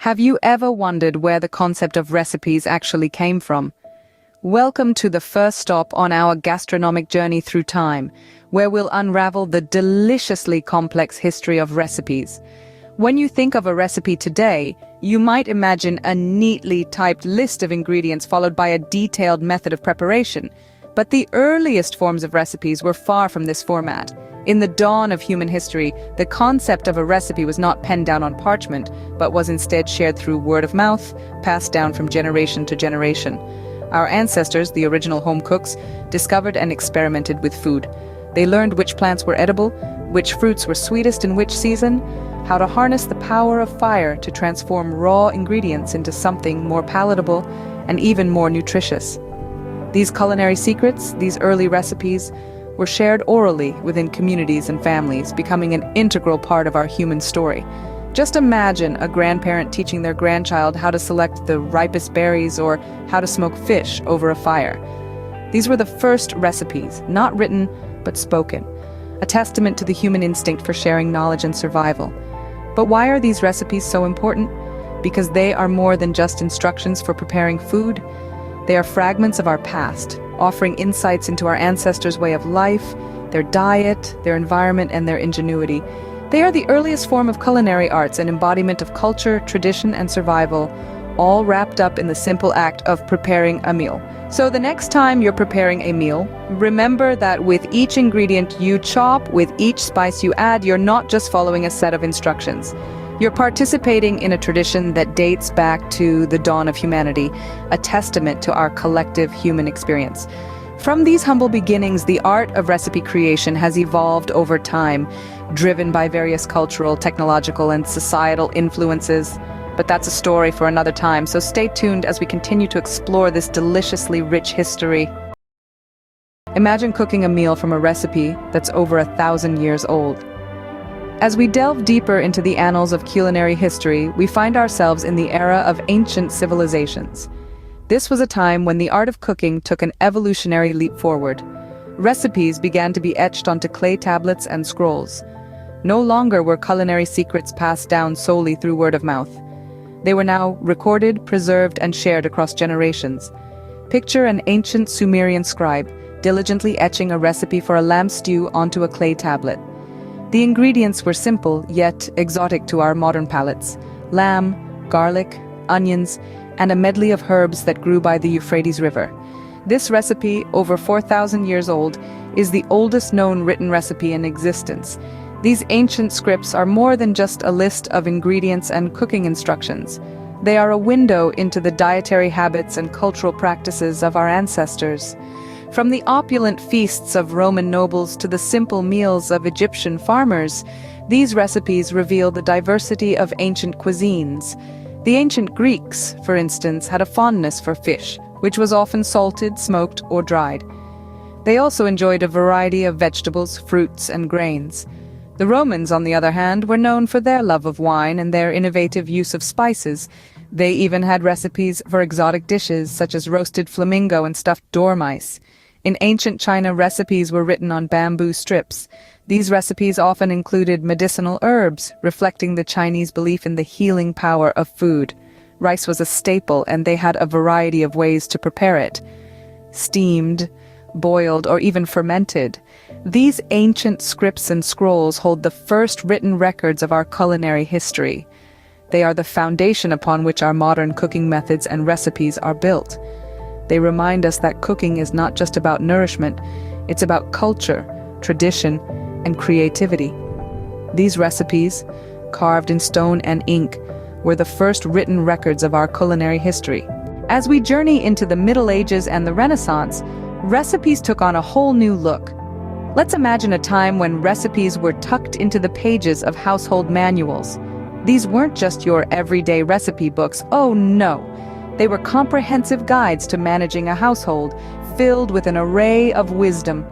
Have you ever wondered where the concept of recipes actually came from? Welcome to the first stop on our gastronomic journey through time, where we'll unravel the deliciously complex history of recipes. When you think of a recipe today, you might imagine a neatly typed list of ingredients followed by a detailed method of preparation. But the earliest forms of recipes were far from this format. In the dawn of human history, the concept of a recipe was not penned down on parchment, but was instead shared through word of mouth, passed down from generation to generation. Our ancestors, the original home cooks, discovered and experimented with food. They learned which plants were edible, which fruits were sweetest in which season, how to harness the power of fire to transform raw ingredients into something more palatable and even more nutritious. These culinary secrets, these early recipes, were shared orally within communities and families, becoming an integral part of our human story. Just imagine a grandparent teaching their grandchild how to select the ripest berries or how to smoke fish over a fire. These were the first recipes, not written, but spoken, a testament to the human instinct for sharing knowledge and survival. But why are these recipes so important? Because they are more than just instructions for preparing food. They are fragments of our past, offering insights into our ancestors' way of life, their diet, their environment, and their ingenuity. They are the earliest form of culinary arts, an embodiment of culture, tradition, and survival, all wrapped up in the simple act of preparing a meal. So the next time you're preparing a meal, remember that with each ingredient you chop, with each spice you add, you're not just following a set of instructions. You're participating in a tradition that dates back to the dawn of humanity, a testament to our collective human experience. From these humble beginnings, the art of recipe creation has evolved over time, driven by various cultural, technological, and societal influences. But that's a story for another time, so stay tuned as we continue to explore this deliciously rich history. Imagine cooking a meal from a recipe that's over 1,000 years old. As we delve deeper into the annals of culinary history, we find ourselves in the era of ancient civilizations. This was a time when the art of cooking took an evolutionary leap forward. Recipes began to be etched onto clay tablets and scrolls. No longer were culinary secrets passed down solely through word of mouth. They were now recorded, preserved, and shared across generations. Picture an ancient Sumerian scribe diligently etching a recipe for a lamb stew onto a clay tablet. The ingredients were simple, yet exotic to our modern palates: lamb, garlic, onions, and a medley of herbs that grew by the Euphrates River. This recipe, over 4,000 years old, is the oldest known written recipe in existence. These ancient scripts are more than just a list of ingredients and cooking instructions. They are a window into the dietary habits and cultural practices of our ancestors. From the opulent feasts of Roman nobles to the simple meals of Egyptian farmers, these recipes reveal the diversity of ancient cuisines. The ancient Greeks, for instance, had a fondness for fish, which was often salted, smoked, or dried. They also enjoyed a variety of vegetables, fruits, and grains. The Romans, on the other hand, were known for their love of wine and their innovative use of spices. They even had recipes for exotic dishes, such as roasted flamingo and stuffed dormice. In ancient China, recipes were written on bamboo strips. These recipes often included medicinal herbs, reflecting the Chinese belief in the healing power of food. Rice was a staple, and they had a variety of ways to prepare it: steamed, boiled, or even fermented. These ancient scripts and scrolls hold the first written records of our culinary history. They are the foundation upon which our modern cooking methods and recipes are built. They remind us that cooking is not just about nourishment, it's about culture, tradition, and creativity. These recipes, carved in stone and ink, were the first written records of our culinary history. As we journey into the Middle Ages and the Renaissance, recipes took on a whole new look. Let's imagine a time when recipes were tucked into the pages of household manuals. These weren't just your everyday recipe books, oh no! They were comprehensive guides to managing a household, filled with an array of wisdom.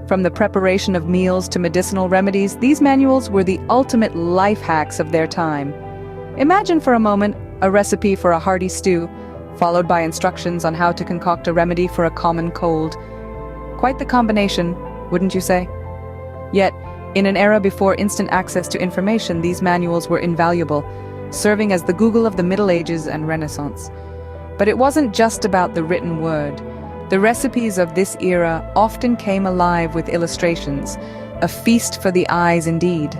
From the preparation of meals to medicinal remedies, these manuals were the ultimate life hacks of their time. Imagine for a moment a recipe for a hearty stew, followed by instructions on how to concoct a remedy for a common cold. Quite the combination, wouldn't you say? Yet, in an era before instant access to information, these manuals were invaluable. serving as the Google of the Middle Ages and Renaissance. But it wasn't just about the written word. The recipes of this era often came alive with illustrations, a feast for the eyes indeed.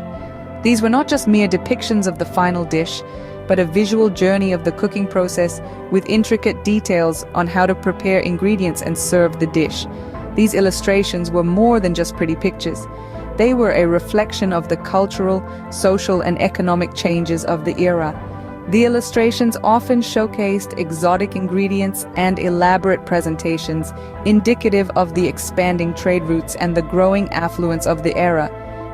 These were not just mere depictions of the final dish, but a visual journey of the cooking process with intricate details on how to prepare ingredients and serve the dish. These illustrations were more than just pretty pictures. They were a reflection of the cultural, social, and economic changes of the era. The illustrations often showcased exotic ingredients and elaborate presentations, indicative of the expanding trade routes and the growing affluence of the era.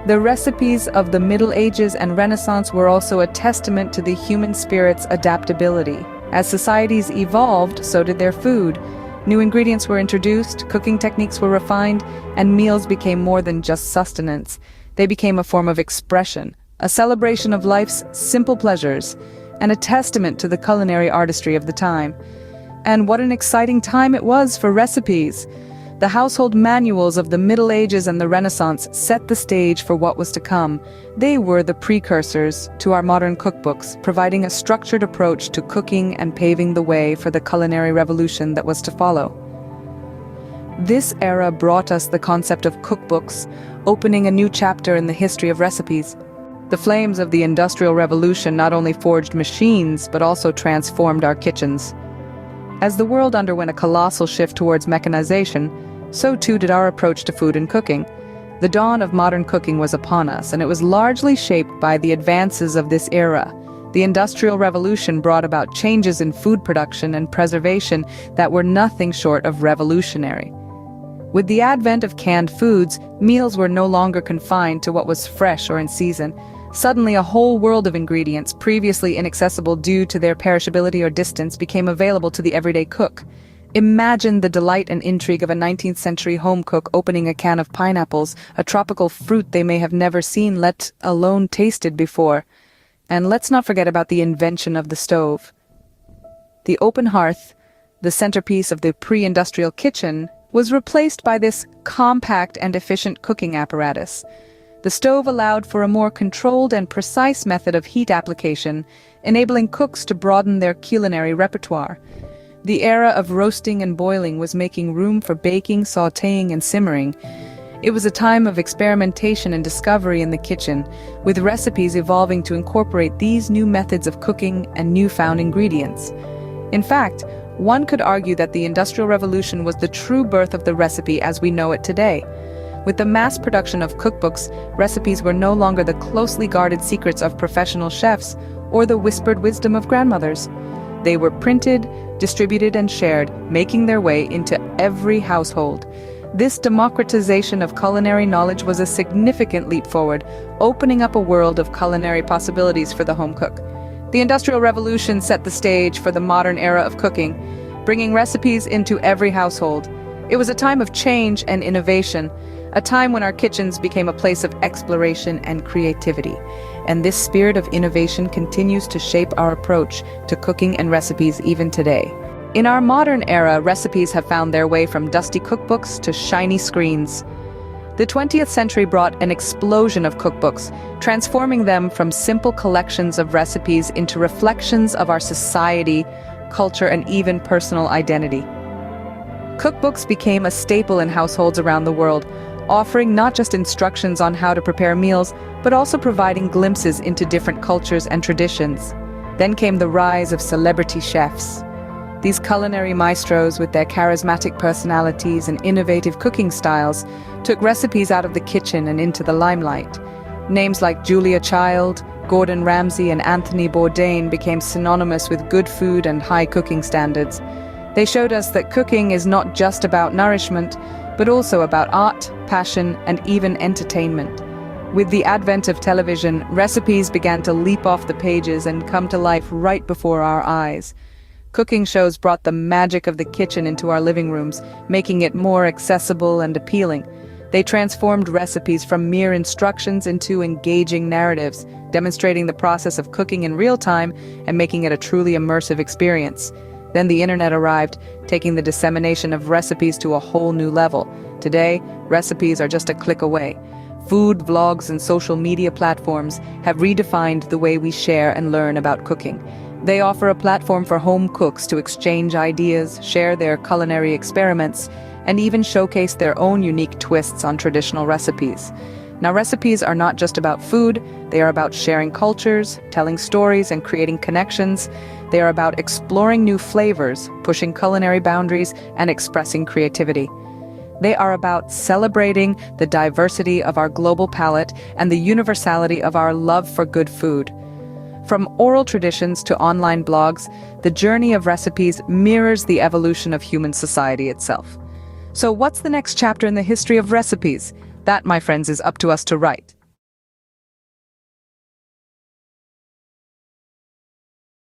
The recipes of the Middle Ages and Renaissance were also a testament to the human spirit's adaptability. As societies evolved, so did their food. New ingredients were introduced, cooking techniques were refined, and meals became more than just sustenance. They became a form of expression, a celebration of life's simple pleasures, and a testament to the culinary artistry of the time. And what an exciting time it was for recipes! The household manuals of the Middle Ages and the Renaissance set the stage for what was to come. They were the precursors to our modern cookbooks, providing a structured approach to cooking and paving the way for the culinary revolution that was to follow. This era brought us the concept of cookbooks, opening a new chapter in the history of recipes. The flames of the Industrial Revolution not only forged machines, but also transformed our kitchens. As the world underwent a colossal shift towards mechanization, so too did our approach to food and cooking. The dawn of modern cooking was upon us, and it was largely shaped by the advances of this era. The Industrial Revolution brought about changes in food production and preservation that were nothing short of revolutionary. With the advent of canned foods, meals were no longer confined to what was fresh or in season. Suddenly, a whole world of ingredients, previously inaccessible due to their perishability or distance, became available to the everyday cook. Imagine the delight and intrigue of a 19th century home cook opening a can of pineapples, a tropical fruit they may have never seen, let alone tasted before. And let's not forget about the invention of the stove. The open hearth, the centerpiece of the pre-industrial kitchen, was replaced by this compact and efficient cooking apparatus. The stove allowed for a more controlled and precise method of heat application, enabling cooks to broaden their culinary repertoire. The era of roasting and boiling was making room for baking, sautéing, and simmering. It was a time of experimentation and discovery in the kitchen, with recipes evolving to incorporate these new methods of cooking and newfound ingredients. In fact, one could argue that the Industrial Revolution was the true birth of the recipe as we know it today. With the mass production of cookbooks, recipes were no longer the closely guarded secrets of professional chefs or the whispered wisdom of grandmothers. They were printed, distributed, and shared, making their way into every household. This democratization of culinary knowledge was a significant leap forward, opening up a world of culinary possibilities for the home cook. The Industrial Revolution set the stage for the modern era of cooking, bringing recipes into every household. It was a time of change and innovation, a time when our kitchens became a place of exploration and creativity. And this spirit of innovation continues to shape our approach to cooking and recipes even today. In our modern era, recipes have found their way from dusty cookbooks to shiny screens. The 20th century brought an explosion of cookbooks, transforming them from simple collections of recipes into reflections of our society, culture, and even personal identity. Cookbooks became a staple in households around the world, offering not just instructions on how to prepare meals, but also providing glimpses into different cultures and traditions. Then came the rise of celebrity chefs. These culinary maestros, with their charismatic personalities and innovative cooking styles, took recipes out of the kitchen and into the limelight. Names like Julia Child, Gordon Ramsay, and Anthony Bourdain became synonymous with good food and high cooking standards. They showed us that cooking is not just about nourishment, but also about art, passion, and even entertainment. With the advent of television, recipes began to leap off the pages and come to life right before our eyes. Cooking shows brought the magic of the kitchen into our living rooms, making it more accessible and appealing. They transformed recipes from mere instructions into engaging narratives, demonstrating the process of cooking in real time and making it a truly immersive experience. Then the internet arrived, taking the dissemination of recipes to a whole new level. Today, recipes are just a click away. Food, vlogs, and social media platforms have redefined the way we share and learn about cooking. They offer a platform for home cooks to exchange ideas, share their culinary experiments, and even showcase their own unique twists on traditional recipes. Now, recipes are not just about food, they are about sharing cultures, telling stories, and creating connections. They are about exploring new flavors, pushing culinary boundaries, and expressing creativity. They are about celebrating the diversity of our global palate and the universality of our love for good food. From oral traditions to online blogs, the journey of recipes mirrors the evolution of human society itself. So what's the next chapter in the history of recipes? That, my friends, is up to us to write.